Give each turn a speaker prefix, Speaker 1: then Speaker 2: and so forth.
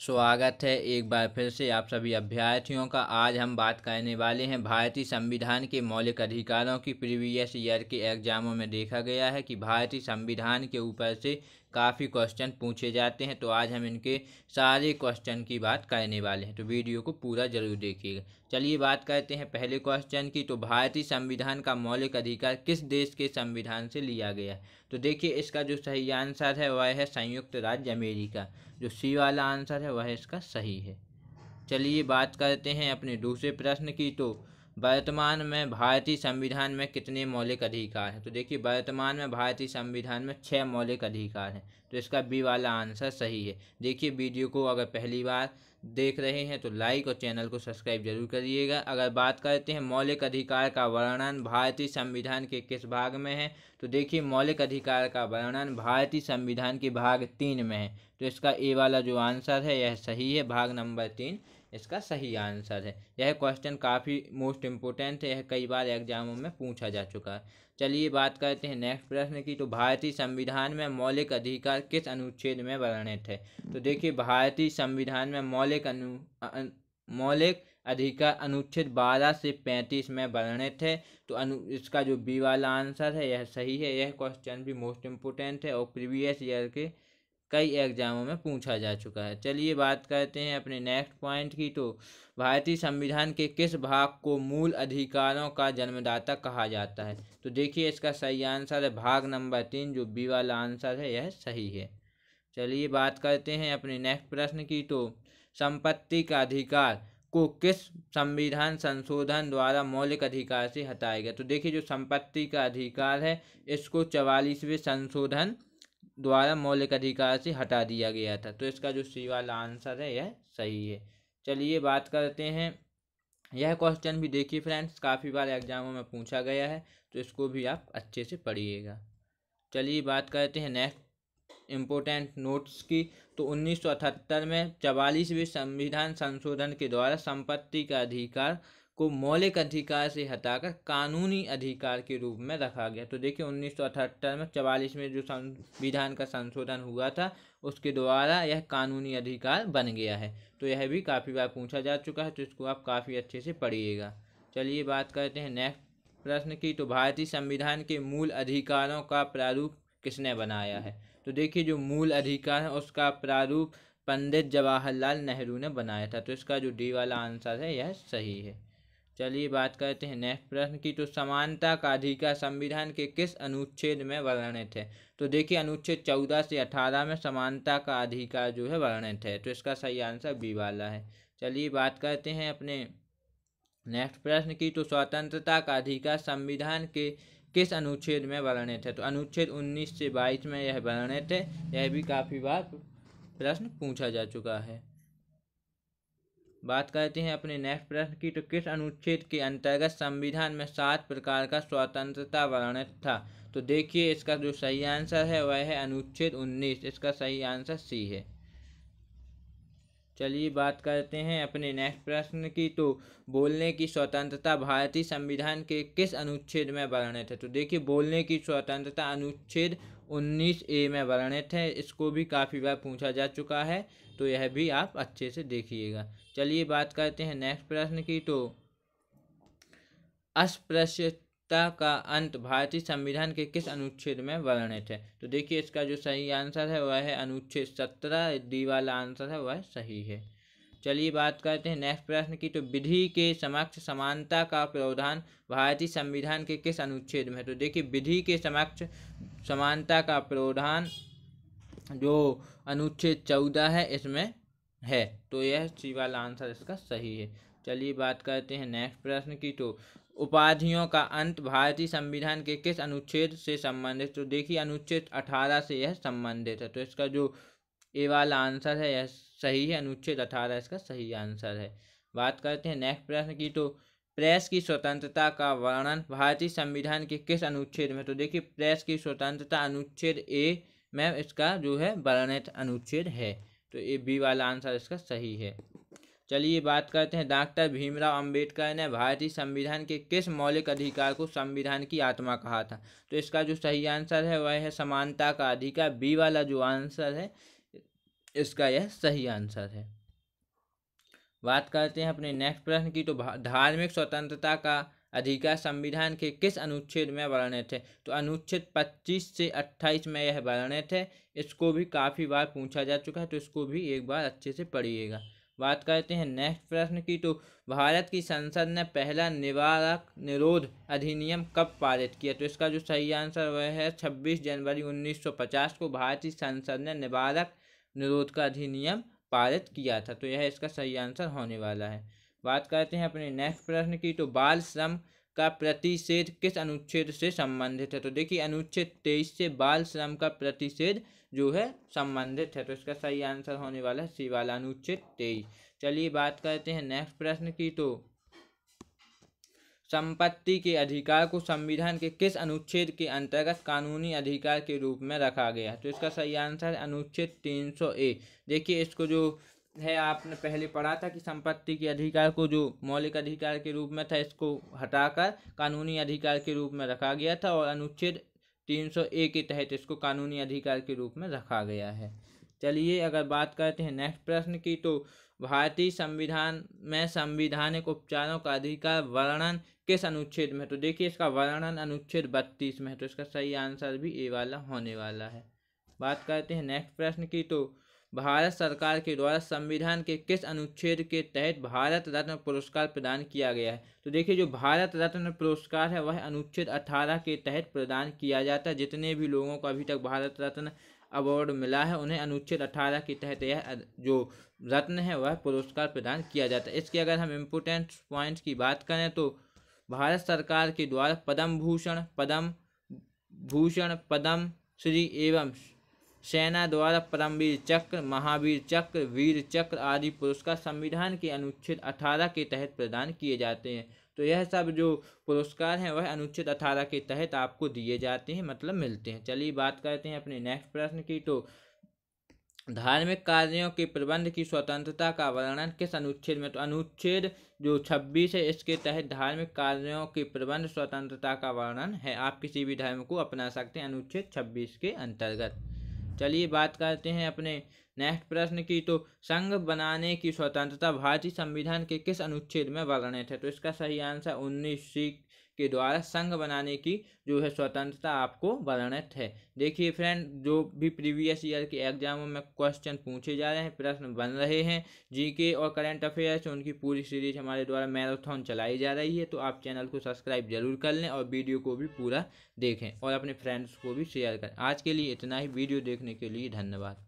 Speaker 1: स्वागत है एक बार फिर से आप सभी अभ्यर्थियों का। आज हम बात करने वाले हैं भारतीय संविधान के मौलिक अधिकारों की। प्रीवियस ईयर के एग्जामों में देखा गया है कि भारतीय संविधान के ऊपर से काफ़ी क्वेश्चन पूछे जाते हैं, तो आज हम इनके सारे क्वेश्चन की बात करने वाले हैं, तो वीडियो को पूरा जरूर देखिएगा। चलिए बात करते हैं पहले क्वेश्चन की। तो भारतीय संविधान का मौलिक अधिकार किस देश के संविधान से लिया गया है? तो देखिए, इसका जो सही आंसर है वह है संयुक्त राज्य अमेरिका। जो सी वाला आंसर है वह इसका सही है। चलिए बात करते हैं अपने दूसरे प्रश्न की। तो वर्तमान में भारतीय संविधान में कितने मौलिक अधिकार हैं? तो देखिए, वर्तमान में भारतीय संविधान में 6 मौलिक अधिकार हैं, तो इसका बी वाला आंसर सही है। देखिए, वीडियो को अगर पहली बार देख रहे हैं तो लाइक और चैनल को सब्सक्राइब जरूर करिएगा। अगर बात करते हैं मौलिक अधिकार का वर्णन भारतीय संविधान के किस भाग में है? तो देखिए, मौलिक अधिकार का वर्णन भारतीय संविधान के भाग 3 में है, तो इसका ए वाला जो आंसर है यह सही है। भाग नंबर 3 इसका सही आंसर है। यह क्वेश्चन काफ़ी मोस्ट इम्पोर्टेंट है, यह कई बार एग्जामों में पूछा जा चुका है। चलिए बात करते हैं नेक्स्ट प्रश्न की। तो भारतीय संविधान में मौलिक अधिकार किस अनुच्छेद में वर्णित है? तो देखिए, भारतीय संविधान में मौलिक अधिकार अनुच्छेद 12 से 35 में वर्णित है, तो इसका जो बी वाला आंसर है यह सही है। यह क्वेश्चन भी मोस्ट इम्पोर्टेंट है और प्रीवियस ईयर के कई एग्जामों में पूछा जा चुका है। चलिए बात करते हैं अपने नेक्स्ट पॉइंट की। तो भारतीय संविधान के किस भाग को मूल अधिकारों का जन्मदाता कहा जाता है? तो देखिए, इसका सही आंसर है भाग नंबर 3, जो बी वाला आंसर है यह सही है। चलिए बात करते हैं अपने नेक्स्ट प्रश्न की। तो संपत्ति का अधिकार को किस संविधान संशोधन द्वारा मौलिक अधिकार से हटाया गया? तो देखिए, जो संपत्ति का अधिकार है इसको 44वें संशोधन द्वारा मौलिक अधिकार से हटा दिया गया था, तो इसका जो सी वाला आंसर है यह सही है। चलिए बात करते हैं, यह क्वेश्चन भी देखिए फ्रेंड्स काफ़ी बार एग्जामों में पूछा गया है, तो इसको भी आप अच्छे से पढ़िएगा। चलिए बात करते हैं नेक्स्ट इम्पोर्टेंट नोट्स की। तो 1978 में 44वें संविधान संशोधन के द्वारा संपत्ति का अधिकार को मौलिक अधिकार से हटाकर कानूनी अधिकार के रूप में रखा गया। तो देखिए, 1978 में 44वें जो संविधान का संशोधन हुआ था उसके द्वारा यह कानूनी अधिकार बन गया है, तो यह भी काफ़ी बार पूछा जा चुका है, तो इसको आप काफ़ी अच्छे से पढ़िएगा। चलिए बात करते हैं नेक्स्ट प्रश्न की। तो भारतीय संविधान के मूल अधिकारों का प्रारूप किसने बनाया है? तो देखिए, जो मूल अधिकार है उसका प्रारूप पंडित जवाहरलाल नेहरू ने बनाया था, तो इसका जो डी वाला आंसर है यह सही है। चलिए बात करते हैं नेक्स्ट प्रश्न की। तो समानता का अधिकार संविधान के किस अनुच्छेद में वर्णित है? तो देखिए, अनुच्छेद 14 से 18 में समानता का अधिकार जो है वर्णित है, तो इसका सही आंसर बी वाला है। चलिए बात करते हैं अपने नेक्स्ट प्रश्न की। तो स्वतंत्रता का अधिकार संविधान के किस अनुच्छेद में वर्णित है? तो अनुच्छेद 19 से 22 में यह वर्णित है। यह भी काफ़ी बार प्रश्न पूछा जा चुका है। बात करते हैं अपने नेक्स्ट प्रश्न की। तो किस अनुच्छेद के अंतर्गत संविधान में 7 प्रकार का स्वतंत्रता वर्णित था? तो देखिए, इसका जो सही आंसर है वह है अनुच्छेद 19, इसका सही आंसर सी है। चलिए बात करते हैं अपने नेक्स्ट प्रश्न की। तो बोलने की स्वतंत्रता भारतीय संविधान के किस अनुच्छेद में वर्णित है? तो देखिए, बोलने की स्वतंत्रता अनुच्छेद 19A में वर्णित है। इसको भी काफ़ी बार पूछा जा चुका है, तो यह भी आप अच्छे से देखिएगा। चलिए बात करते हैं नेक्स्ट प्रश्न की। तो अस्पृश्यता का अंत भारतीय संविधान के किस अनुच्छेद में वर्णित है? तो देखिए, इसका जो सही आंसर है वह है अनुच्छेद 17, डी वाला आंसर है वह सही है। चलिए बात करते हैं नेक्स्ट प्रश्न की। तो विधि के समक्ष समानता का प्रावधान भारतीय संविधान के किस अनुच्छेद में है? तो देखिए, विधि के समक्ष समानता का प्रावधान जो अनुच्छेद 14 है इसमें है, तो यह सी वाला आंसर इसका सही है। चलिए बात करते हैं नेक्स्ट प्रश्न की। तो उपाधियों का अंत भारतीय संविधान के किस अनुच्छेद से संबंधित? तो देखिए, अनुच्छेद 18 से यह संबंधित है, तो इसका जो ए वाला आंसर है यह सही है। अनुच्छेद 18 इसका सही आंसर है। बात करते हैं नेक्स्ट प्रश्न की। तो प्रेस की स्वतंत्रता का वर्णन भारतीय संविधान के किस अनुच्छेद में? तो देखिए, प्रेस की स्वतंत्रता अनुच्छेद ए में इसका जो है वर्णित अनुच्छेद है, तो ये बी वाला आंसर इसका सही है। चलिए बात करते हैं, डॉक्टर भीमराव अंबेडकर ने भारतीय संविधान के किस मौलिक अधिकार को संविधान की आत्मा कहा था? तो इसका जो सही आंसर है वह है समानता का अधिकार। बी वाला जो आंसर है इसका यह सही आंसर है। बात करते हैं अपने नेक्स्ट प्रश्न की। तो धार्मिक स्वतंत्रता का अधिकार संविधान के किस अनुच्छेद में वर्णित है? तो अनुच्छेद 25 से 28 में यह वर्णित है। इसको भी काफ़ी बार पूछा जा चुका है, तो इसको भी एक बार अच्छे से पढ़िएगा। बात करते हैं नेक्स्ट प्रश्न की। तो भारत की संसद ने पहला निवारक निरोध अधिनियम कब पारित किया? तो इसका जो सही आंसर वह है 26 जनवरी 1950 को भारतीय संसद ने निवारक निरोध का अधिनियम पारित किया था। तो यह इसका सही आंसर होने वाला है। बात करते हैं अपने नेक्स्ट प्रश्न की। तो बाल श्रम का प्रतिषेध किस अनुच्छेद से संबंधित है? तो देखिए अनुच्छेद 23 से बाल श्रम का प्रतिषेध जो है संबंधित है। तो इसका सही आंसर होने वाला है सी वाला अनुच्छेद 23। चलिए बात करते हैं नेक्स्ट प्रश्न की। तो संपत्ति के अधिकार को संविधान के किस अनुच्छेद के अंतर्गत कानूनी अधिकार के रूप में रखा गया है? तो इसका सही आंसर है अनुच्छेद 300A। देखिए इसको जो है आपने पहले पढ़ा था कि संपत्ति के अधिकार को जो मौलिक अधिकार के रूप में था, इसको हटाकर कानूनी अधिकार के रूप में रखा गया था, और अनुच्छेद 300A के तहत इसको कानूनी अधिकार के रूप में रखा गया है। चलिए अगर बात करते हैं नेक्स्ट प्रश्न की। तो भारतीय संविधान में संवैधानिक उपचारों का अधिकार वर्णन किस अनुच्छेद में? तो देखिए इसका वर्णन अनुच्छेद 32 में है। तो इसका सही आंसर भी ए वाला होने वाला है। बात करते हैं नेक्स्ट प्रश्न की। तो भारत सरकार के द्वारा संविधान के किस अनुच्छेद के तहत भारत रत्न पुरस्कार प्रदान किया गया है? तो देखिए जो भारत रत्न पुरस्कार है वह अनुच्छेद 18 के तहत प्रदान किया जाता है। जितने भी लोगों को अभी तक भारत रत्न अवार्ड मिला है उन्हें अनुच्छेद 18 के तहत यह जो रत्न है वह पुरस्कार प्रदान किया जाता है। इसके अगर हम इम्पोर्टेंट पॉइंट्स की बात करें तो भारत सरकार के द्वारा पद्म भूषण, पद्म श्री एवं सेना द्वारा परमवीर चक्र, महावीर चक्र, वीर चक्र आदि पुरस्कार संविधान के अनुच्छेद 18 के तहत प्रदान किए जाते हैं। तो यह सब जो पुरस्कार हैं वह अनुच्छेद 18 के तहत आपको दिए जाते हैं, मतलब मिलते हैं। चलिए बात करते हैं अपने नेक्स्ट प्रश्न की। तो धार्मिक कार्यों के प्रबंध की स्वतंत्रता का वर्णन किस अनुच्छेद में? तो अनुच्छेद जो 26 है इसके तहत धार्मिक कार्यों के प्रबंध स्वतंत्रता का वर्णन है। आप किसी भी धर्म को अपना सकते हैं अनुच्छेद 26 के अंतर्गत। चलिए बात करते हैं अपने नेक्स्ट प्रश्न की। तो संघ बनाने की स्वतंत्रता भारतीय संविधान के किस अनुच्छेद में वर्णित है? तो इसका सही आंसर 19C के द्वारा संघ बनाने की जो है स्वतंत्रता आपको वर्णित है। देखिए फ्रेंड, जो भी प्रीवियस ईयर के एग्जामों में क्वेश्चन पूछे जा रहे हैं, प्रश्न बन रहे हैं जीके और करंट अफेयर्स, उनकी पूरी सीरीज हमारे द्वारा मैराथन चलाई जा रही है। तो आप चैनल को सब्सक्राइब जरूर कर लें और वीडियो को भी पूरा देखें और अपने फ्रेंड्स को भी शेयर करें। आज के लिए इतना ही। वीडियो देखने के लिए धन्यवाद।